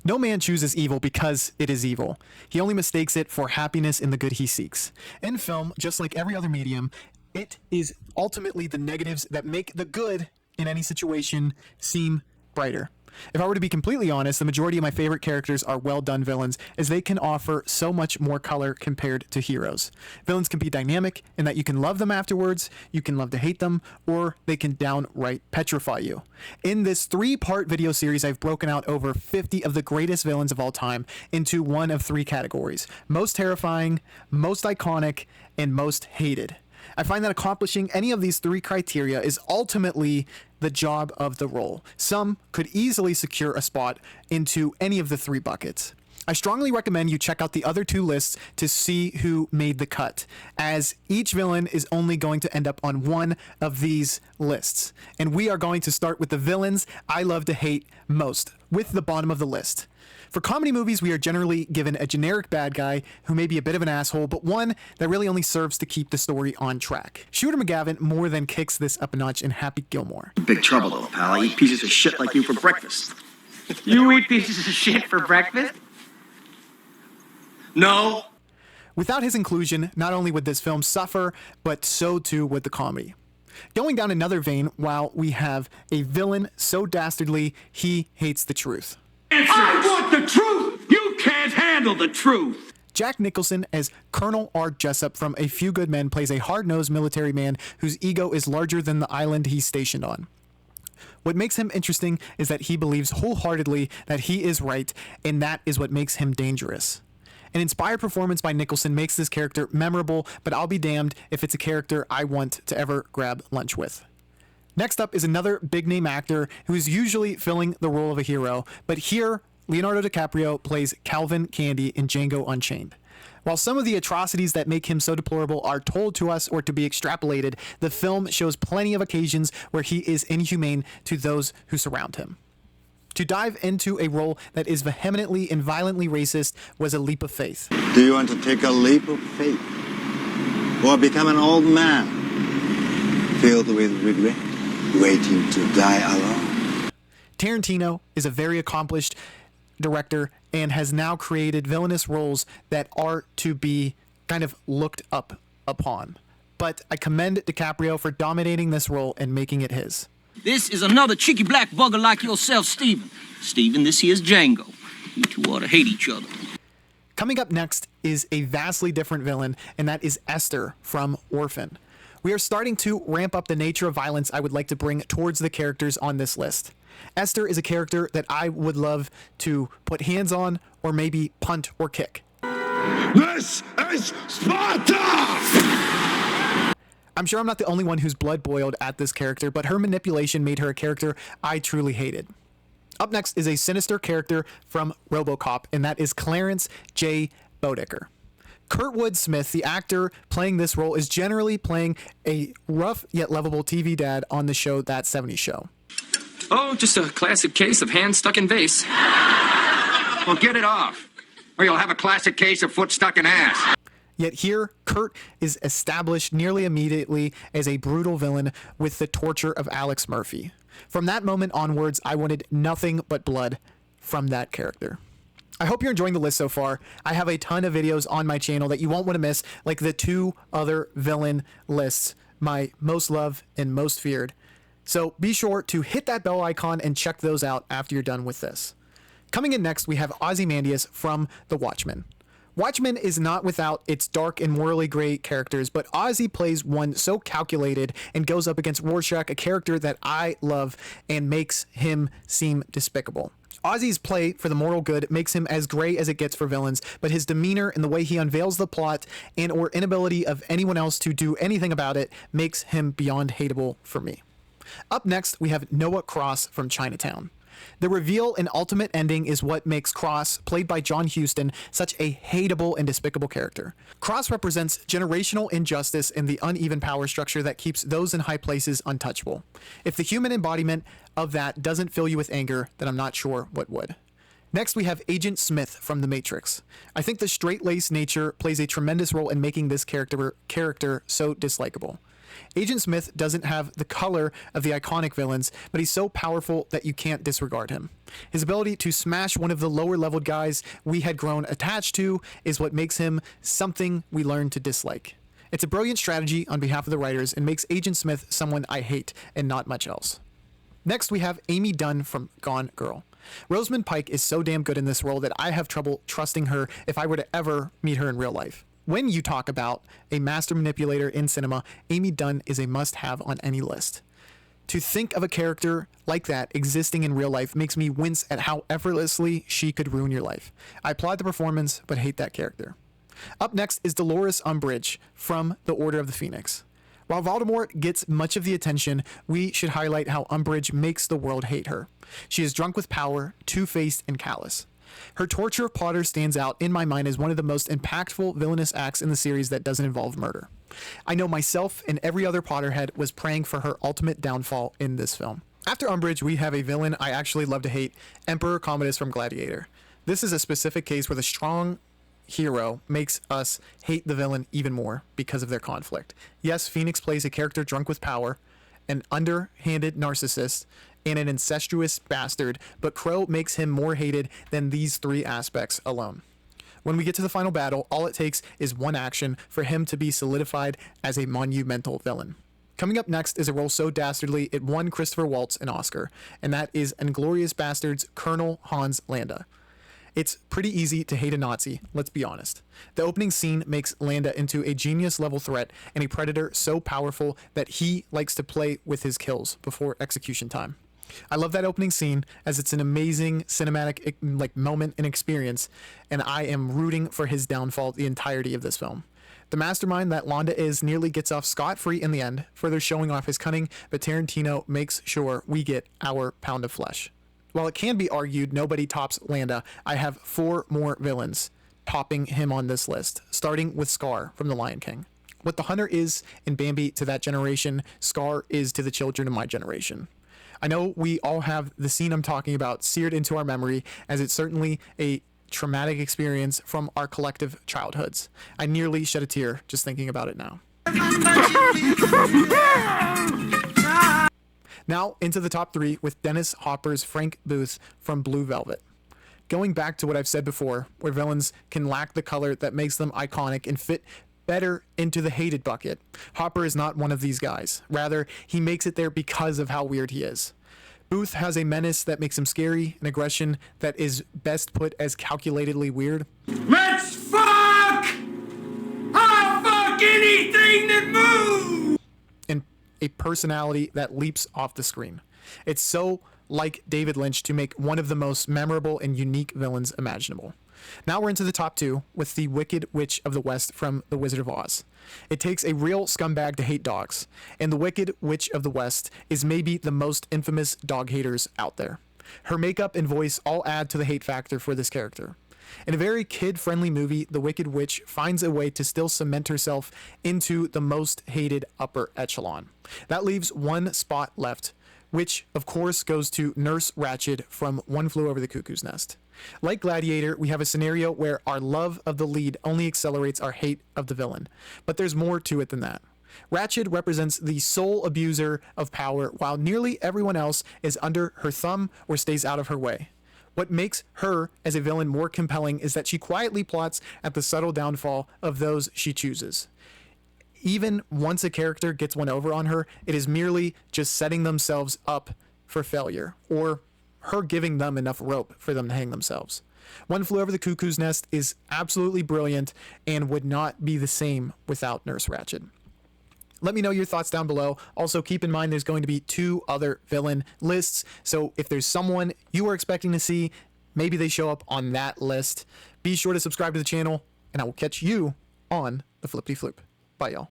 No man chooses evil because it is evil. He only mistakes it for happiness in the good he seeks. In film, just like every other medium, it is ultimately the negatives that make the good in any situation seem brighter. If I were to be completely honest, the majority of my favorite characters are well-done villains, as they can offer so much more color compared to heroes. Villains can be dynamic in that you can love them afterwards, you can love to hate them, or they can downright petrify you. In this 3-part video series, I've broken out over 50 of the greatest villains of all time into one of 3 categories: most terrifying, most iconic, and most hated. I find that accomplishing any of these 3 criteria is ultimately the job of the role. Some could easily secure a spot into any of the 3 buckets. I strongly recommend you check out the other 2 lists to see who made the cut, as each villain is only going to end up on one of these lists. And we are going to start with the villains I love to hate most, with the bottom of the list. For comedy movies, we are generally given a generic bad guy who may be a bit of an asshole, but one that really only serves to keep the story on track. Shooter McGavin more than kicks this up a notch in Happy Gilmore. Big trouble though, pal. I eat pieces of shit like you for breakfast. You eat pieces of shit for breakfast? No. Without his inclusion, not only would this film suffer, but so too would the comedy. Going down another vein, while we have a villain so dastardly, he hates the truth. I want the truth! You can't handle the truth! Jack Nicholson as Colonel R. Jessup from A Few Good Men plays a hard-nosed military man whose ego is larger than the island he's stationed on. What makes him interesting is that he believes wholeheartedly that he is right, and that is what makes him dangerous. An inspired performance by Nicholson makes this character memorable, but I'll be damned if it's a character I want to ever grab lunch with. Next up is another big-name actor who is usually filling the role of a hero, but here, Leonardo DiCaprio plays Calvin Candie in Django Unchained. While some of the atrocities that make him so deplorable are told to us or to be extrapolated, the film shows plenty of occasions where he is inhumane to those who surround him. To dive into a role that is vehemently and violently racist was a leap of faith. Do you want to take a leap of faith? Or become an old man, filled with regret, waiting to die alone? Tarantino is a very accomplished director and has now created villainous roles that are to be kind of looked up upon. But I commend DiCaprio for dominating this role and making it his. This is another cheeky black bugger like yourself, Steven. Steven, this here's Django. You two ought to hate each other. Coming up next is a vastly different villain, and that is Esther from Orphan. We are starting to ramp up the nature of violence I would like to bring towards the characters on this list. Esther is a character that I would love to put hands on or maybe punt or kick. This is Sparta! I'm sure I'm not the only one who's blood boiled at this character, but her manipulation made her a character I truly hated. Up next is a sinister character from RoboCop, and that is Clarence J. Bodecker. Kurtwood Smith, the actor playing this role, is generally playing a rough yet lovable TV dad on the show That 70s Show. Oh, just a classic case of hand stuck in vase. Well, get it off, or you'll have a classic case of foot stuck in ass. Yet here, Kurt is established nearly immediately as a brutal villain with the torture of Alex Murphy. From that moment onwards, I wanted nothing but blood from that character. I hope you're enjoying the list so far. I have a ton of videos on my channel that you won't want to miss, like the 2 other villain lists, my most loved and most feared. So be sure to hit that bell icon and check those out after you're done with this. Coming in next, we have Ozymandias from The Watchmen. Watchmen is not without its dark and morally gray characters, but Ozzy plays one so calculated and goes up against Rorschach, a character that I love and makes him seem despicable. Ozzy's play for the moral good makes him as gray as it gets for villains, but his demeanor and the way he unveils the plot and or inability of anyone else to do anything about it makes him beyond hateable for me. Up next, we have Noah Cross from Chinatown. The reveal and ultimate ending is what makes Cross, played by John Huston, such a hateable and despicable character. Cross represents generational injustice and the uneven power structure that keeps those in high places untouchable. If the human embodiment of that doesn't fill you with anger, then I'm not sure what would. Next, we have Agent Smith from The Matrix. I think the straight-laced nature plays a tremendous role in making this character so dislikable. Agent Smith doesn't have the color of the iconic villains, but he's so powerful that you can't disregard him. His ability to smash one of the lower leveled guys we had grown attached to is what makes him something we learn to dislike. It's a brilliant strategy on behalf of the writers and makes Agent Smith someone I hate and not much else. Next, we have Amy Dunn from Gone Girl. Rosamund Pike is so damn good in this role that I have trouble trusting her if I were to ever meet her in real life. When you talk about a master manipulator in cinema, Amy Dunn is a must-have on any list. To think of a character like that existing in real life makes me wince at how effortlessly she could ruin your life. I applaud the performance, but hate that character. Up next is Dolores Umbridge from The Order of the Phoenix. While Voldemort gets much of the attention, we should highlight how Umbridge makes the world hate her. She is drunk with power, two-faced, and callous. Her torture of Potter stands out in my mind as one of the most impactful villainous acts in the series that doesn't involve murder. I know myself and every other Potterhead was praying for her ultimate downfall in this film. After Umbridge, we have a villain I actually love to hate, Emperor Commodus from Gladiator. This is a specific case where the strong hero makes us hate the villain even more because of their conflict. Yes, Phoenix plays a character drunk with power, an underhanded narcissist, and an incestuous bastard, but Crow makes him more hated than these three aspects alone. When we get to the final battle, all it takes is one action for him to be solidified as a monumental villain. Coming up next is a role so dastardly it won Christopher Waltz an Oscar, and that is Inglourious Basterds' Colonel Hans Landa. It's pretty easy to hate a Nazi, let's be honest. The opening scene makes Landa into a genius-level threat and a predator so powerful that he likes to play with his kills before execution time. I love that opening scene as it's an amazing cinematic moment and experience, and I am rooting for his downfall the entirety of this film. The mastermind that Landa is nearly gets off scot-free in the end, further showing off his cunning, but Tarantino makes sure we get our pound of flesh. While it can be argued nobody tops Landa, I have 4 more villains topping him on this list, starting with Scar from The Lion King. What the hunter is in Bambi to that generation, Scar is to the children of my generation. I know we all have the scene I'm talking about seared into our memory, as it's certainly a traumatic experience from our collective childhoods. I nearly shed a tear just thinking about it now. Now into the top 3 with Dennis Hopper's Frank Booth from Blue Velvet. Going back to what I've said before, where villains can lack the color that makes them iconic and fit better into the hated bucket, Hopper is not one of these guys. Rather, he makes it there because of how weird he is. Booth has a menace that makes him scary, an aggression that is best put as calculatedly weird. Let's fuck! I'll fuck anything that moves! And a personality that leaps off the screen. It's so like David Lynch to make one of the most memorable and unique villains imaginable. Now we're into the top 2 with the Wicked Witch of the West from The Wizard of Oz. It takes a real scumbag to hate dogs, and the Wicked Witch of the West is maybe the most infamous dog haters out there. Her makeup and voice all add to the hate factor for this character. In a very kid-friendly movie, the Wicked Witch finds a way to still cement herself into the most hated upper echelon. That leaves one spot left, which of course goes to Nurse Ratched from One Flew Over the Cuckoo's Nest. Like Gladiator, we have a scenario where our love of the lead only accelerates our hate of the villain, but there's more to it than that. Ratched represents the sole abuser of power, while nearly everyone else is under her thumb or stays out of her way. What makes her as a villain more compelling is that she quietly plots at the subtle downfall of those she chooses. Even once a character gets one over on her, it is merely just setting themselves up for failure, or her giving them enough rope for them to hang themselves. One Flew Over the Cuckoo's Nest is absolutely brilliant and would not be the same without Nurse Ratched. Let me know your thoughts down below. Also, keep in mind there's going to be 2 other villain lists, so if there's someone you are expecting to see, maybe they show up on that list. Be sure to subscribe to the channel, and I will catch you on the Flippity Floop. Bye, y'all.